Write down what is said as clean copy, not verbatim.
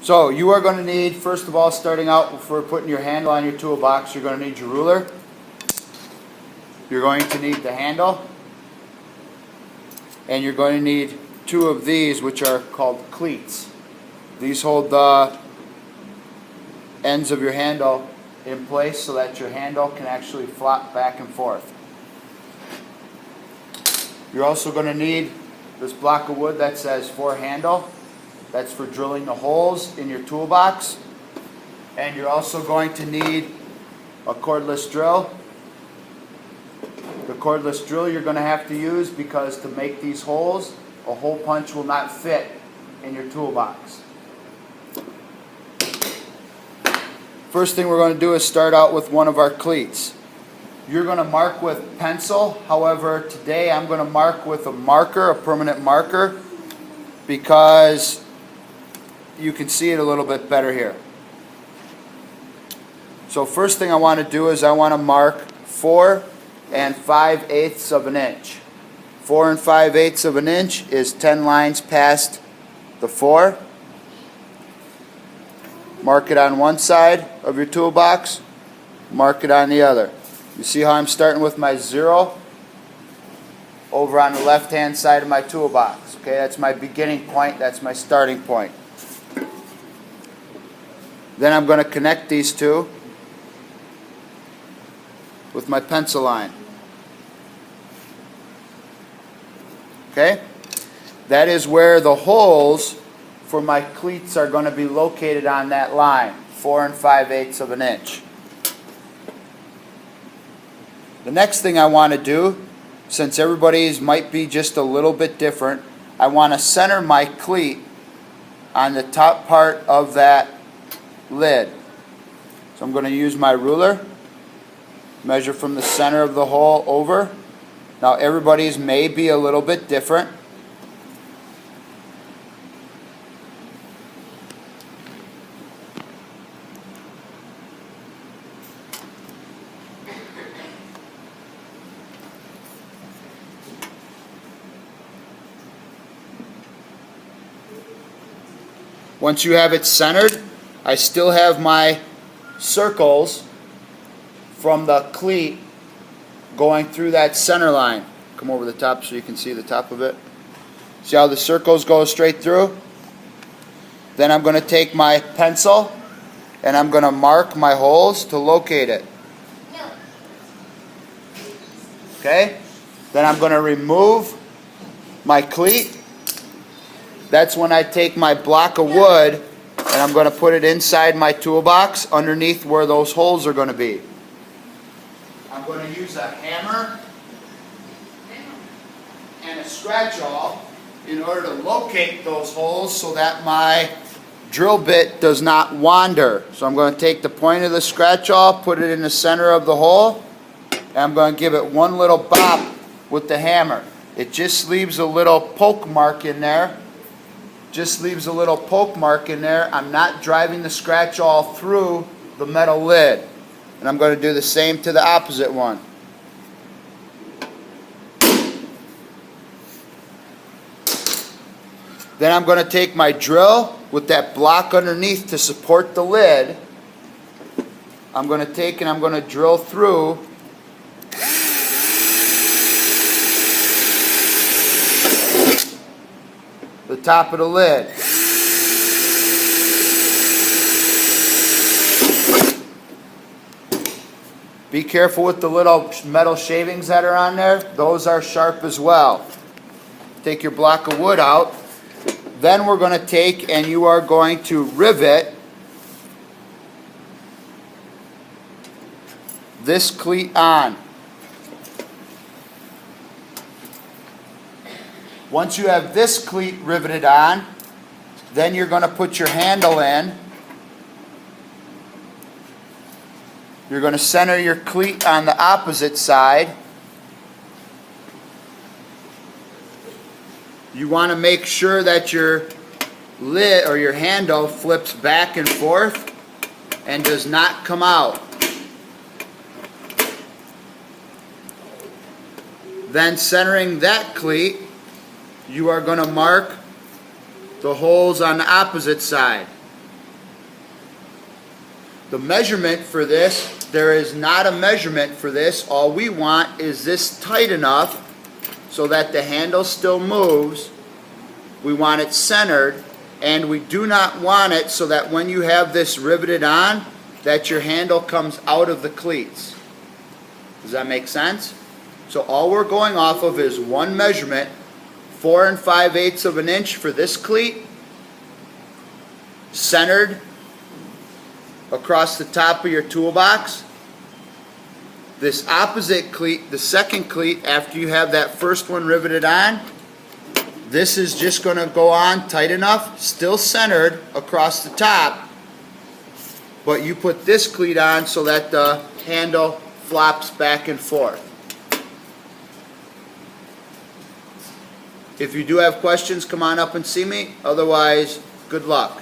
So you are going to need, first of all, starting out before putting your handle on your toolbox, you're going to need your ruler. You're going to need the handle. And you're going to need two of these, which are called cleats. These hold the ends of your handle in place so that your handle can actually flop back and forth. You're also going to need this block of wood that says for handle. That's for drilling the holes in your toolbox. And you're also going to need a cordless drill. The cordless drill you're going to have to use because to make these holes, a hole punch will not fit in your toolbox. First thing we're going to do is start out with one of our cleats. You're going to mark with pencil. However, today I'm going to mark with a marker, a permanent marker, because you can see it a little bit better here. So first thing I want to do is I want to mark 4 5/8 of an inch. 4 5/8 of an inch is 10 lines past the 4. Mark it on one side of your toolbox, mark it on the other. You see how I'm starting with my 0 over on the left hand side of my toolbox. Okay, that's my beginning point, that's my starting point. Then I'm going to connect these two with my pencil line. Okay? That is where the holes for my cleats are going to be located on that line, 4 5/8 of an inch. The next thing I want to do, since everybody's might be just a little bit different, I want to center my cleat on the top part of that lid. So I'm going to use my ruler, measure from the center of the hole over. Now everybody's may be a little bit different. Once you have it centered, I still have my circles from the cleat going through that center line. Come over the top so you can see the top of it. See how the circles go straight through? Then I'm going to take my pencil and I'm going to mark my holes to locate it. Okay? Then I'm going to remove my cleat. That's when I take my block of wood and I'm going to put it inside my toolbox underneath where those holes are going to be. I'm going to use a hammer and a scratch-awl in order to locate those holes so that my drill bit does not wander. So I'm going to take the point of the scratch-awl, put it in the center of the hole, and I'm going to give it one little bop with the hammer. It just leaves a little poke mark in there. Just leaves a little poke mark in there. I'm not driving the scratch-awl through the metal lid. And I'm going to do the same to the opposite one. Then I'm going to take my drill with that block underneath to support the lid. I'm going to take and I'm going to drill through the top of the lid. Be careful with the little metal shavings that are on there. Those are sharp as well. Take your block of wood out. Then we're going to take and you are going to rivet this cleat on. Once you have this cleat riveted on, then you're going to put your handle in. You're going to center your cleat on the opposite side. You want to make sure that your lid or your handle flips back and forth and does not come out. Then centering that cleat, you are going to mark the holes on the opposite side. The measurement for this, there is not a measurement for this. All we want is this tight enough so that the handle still moves. We want it centered, and we do not want it so that when you have this riveted on, that your handle comes out of the cleats. Does that make sense? So all we're going off of is one measurement, 4 5/8 of an inch for this cleat, centered across the top of your toolbox. This opposite cleat, the second cleat, after you have that first one riveted on, this is just going to go on tight enough, still centered across the top, but you put this cleat on so that the handle flops back and forth. If you do have questions, come on up and see me. Otherwise, good luck.